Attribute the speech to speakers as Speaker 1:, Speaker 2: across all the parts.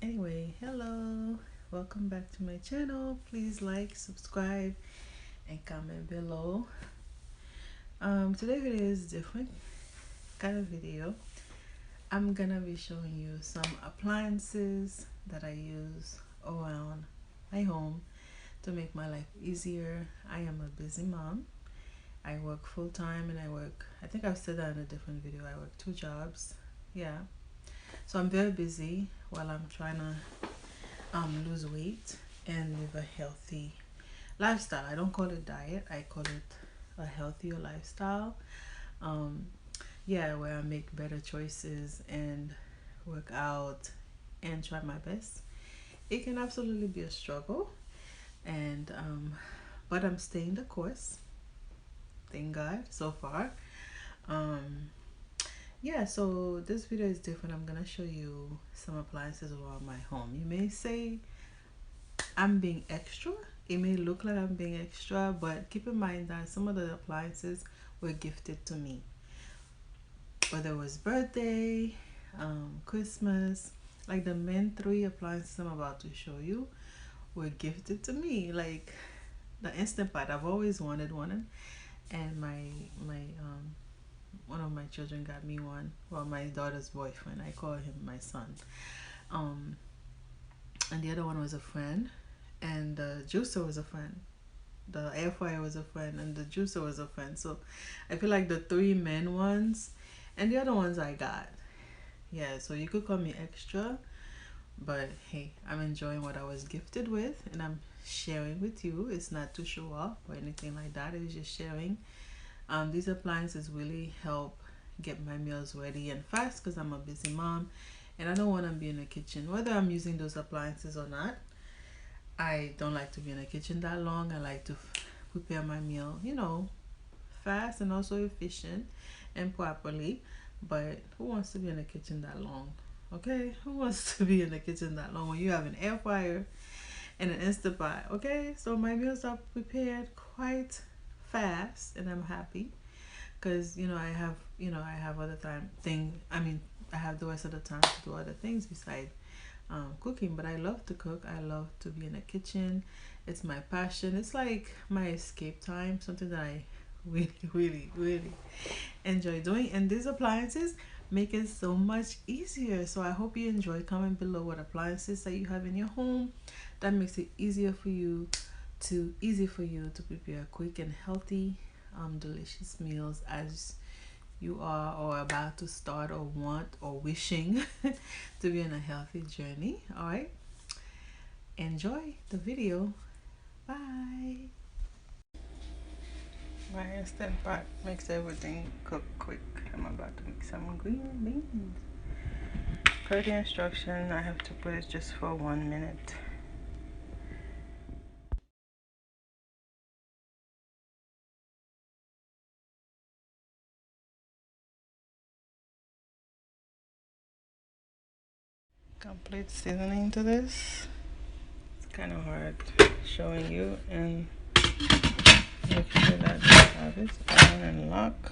Speaker 1: Anyway, hello, welcome back to my channel. Please like, subscribe, and comment below. Today's video is different kind of video. I'm gonna be showing you some appliances that I use around my home to make my life easier. I am a busy mom. I work full-time and I think I've said that in a different video, I work 2 jobs. Yeah, so I'm very busy while I'm trying to lose weight and live a healthy lifestyle. I don't call it diet, I call it a healthier lifestyle. Yeah, where I make better choices and work out and try my best. It can absolutely be a struggle, and but I'm staying the course, thank God, so far. Yeah, so this video is different. I'm gonna show you some appliances around my home. You may say I'm being extra. It may look like I'm being extra, but keep in mind that some of the appliances were gifted to me, whether it was birthday, Christmas. Like the main 3 appliances I'm about to show you were gifted to me. Like the Instant Pot, I've always wanted one, and my one of my children got me one. Well, my daughter's boyfriend, I call him my son. And the other one was a friend, and the juicer was a friend. The air fryer was a friend, and the juicer was a friend. So I feel like the 3 main ones, and the other ones I got. Yeah, so you could call me extra, but hey, I'm enjoying what I was gifted with, and I'm sharing with you. It's not to show off or anything like that. It's just sharing. These appliances really help get my meals ready and fast because I'm a busy mom and I don't want to be in the kitchen. Whether I'm using those appliances or not, I don't like to be in the kitchen that long. I like to prepare my meal, fast and also efficient and properly. But who wants to be in the kitchen that long? Okay, who wants to be in the kitchen that long when you have an air fryer and an Instant Pot? Okay, so my meals are prepared quite fast and I'm happy because I have other I have the rest of the time to do other things besides cooking. But I love to cook. I love to be in the kitchen. It's my passion. It's like my escape time, something that I really enjoy doing, and these appliances make it so much easier. So I hope you enjoy. Comment below what appliances that you have in your home that makes it easy for you to prepare quick and healthy delicious meals as you are or about to start or want or wishing to be on a healthy journey. All right, enjoy the video. Bye. My Instant Pot makes everything cook quick. I'm about to make some green beans. Per the instruction, I have to put it just for 1 minute. Complete seasoning to this. It's kind of hard showing you, and make sure that the top is on and lock.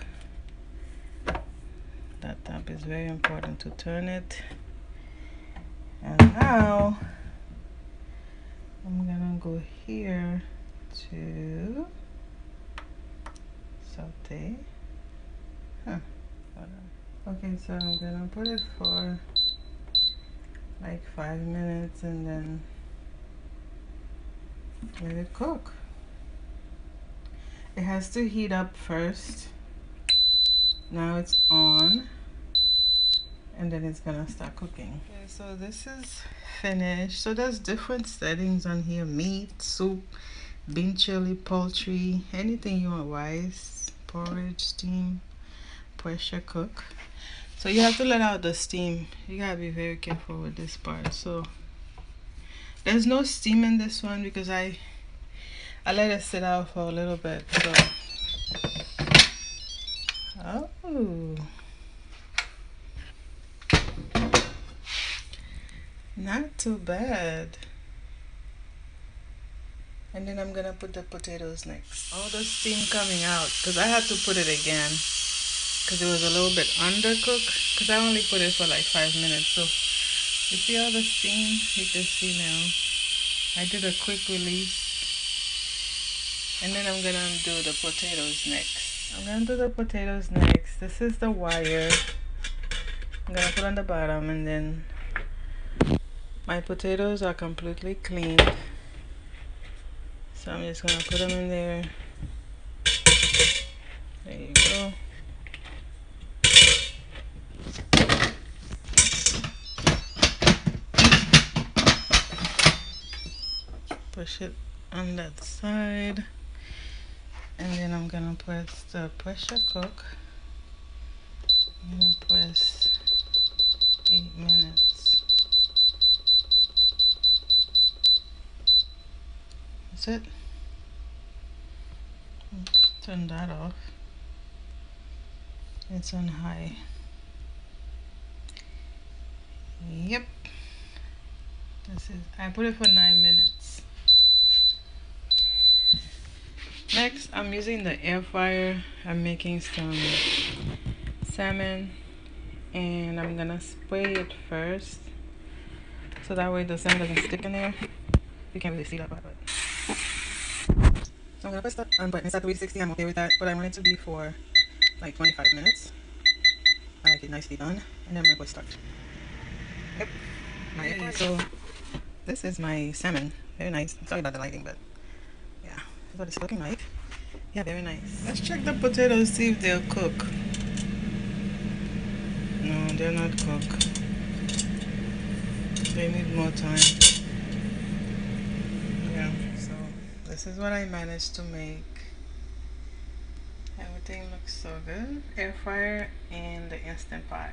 Speaker 1: That top is very important to turn it. And now I'm gonna go here to saute. Hold on. Okay, so I'm gonna put it for like 5 minutes and then let it cook. It has to heat up first. Now it's on, and then it's gonna start cooking. Okay, so this is finished. So there's different settings on here: meat, soup, bean chili, poultry, anything you want, rice, porridge, steam, pressure cook. So you have to let out the steam. You gotta be very careful with this part. So there's no steam in this one because I let it sit out for a little bit. So oh, not too bad. And then I'm gonna put the potatoes next. All the steam coming out because I had to put it again because it was a little bit undercooked because I only put it for like 5 minutes. So You see all the steam? You can see now. I did a quick release. And then I'm gonna do the potatoes next. This is the wire. I'm gonna put on the bottom, and then my potatoes are completely clean. So I'm just gonna put them in there. There you go. Push it on that side. And then I'm gonna press the pressure cook. I'm gonna press 8 minutes. That's it. Turn that off. It's on high. Yep. I put it for 9 minutes. Next, I'm using the air fryer. I'm making some salmon, and I'm gonna spray it first, so that way the salmon doesn't stick in there. You can't really see that part, but so I'm gonna press the on button. It's at 360. I'm okay with that, but I want it to be for like 25 minutes. I like it nicely done, and then I'm gonna put start. Yep. Okay, so this is my salmon. Very nice. Sorry about the lighting, but yeah, that's what it's looking like. Yeah, very nice. Let's check the potatoes, see if they'll cook. No, they're not cooked. They need more time. Yeah, so this is what I managed to make. Everything looks so good. Air fryer and the Instant Pot.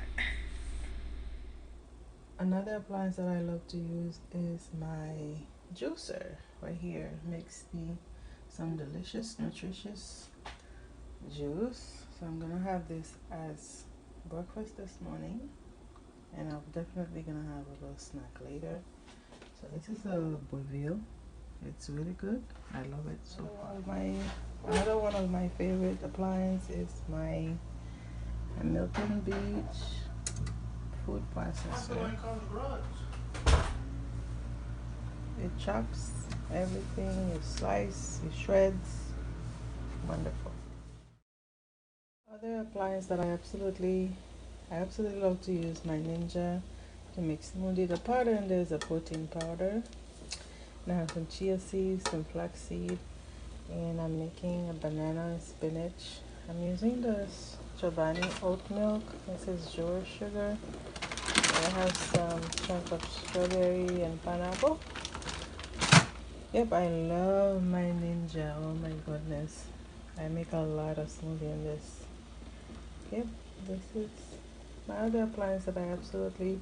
Speaker 1: Another appliance that I love to use is my juicer right here. Makes me some delicious, nutritious juice. So I'm gonna have this as breakfast this morning, and I'm definitely gonna have a little snack later. So this is a Bourville. It's really good. I love it so far. Another one of my favorite appliances is my Milton Beach food processor. It chops everything, it slices, it shreds. Wonderful. Other appliance that I absolutely love to use, my Ninja, to make smoothie. The powder in there is a protein powder. And I have some chia seeds, some flax seed, and I'm making a banana and spinach. I'm using this Chobani oat milk. This is Joe sugar. I have some chunk of strawberry and pineapple. Yep, I love my Ninja. Oh my goodness. I make a lot of smoothie in this. Yep, this is my other appliance that I absolutely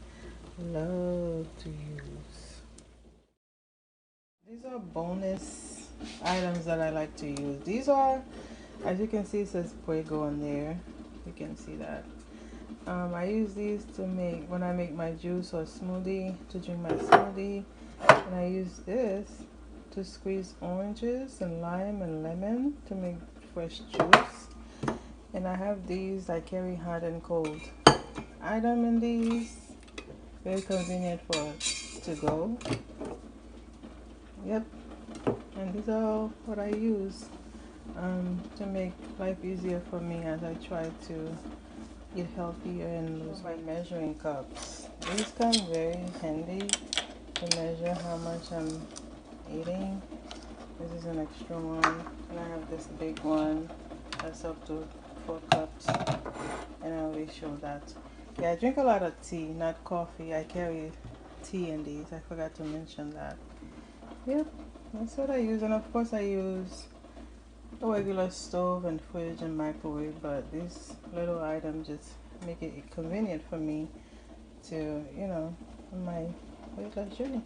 Speaker 1: love to use. These are bonus items that I like to use. These are, as you can see, it says Fuego on there. You can see that. I use these to make, when I make my juice or smoothie, to drink my smoothie. And I use this to squeeze oranges and lime and lemon to make fresh juice. And I have these, I carry hot and cold item in these. Very convenient for to go. Yep. And these are all what I use to make life easier for me as I try to eat healthier and lose my measuring cups. These come very handy to measure how much I'm eating. This is an extra one, and I have this big one that's up to 4 cups, and I always show that. Yeah, I drink a lot of tea, not coffee. I carry tea in these. I forgot to mention that. Yep, that's what I use, and of course I use a regular stove and fridge and microwave, but these little items just make it convenient for me to, on my weight loss journey.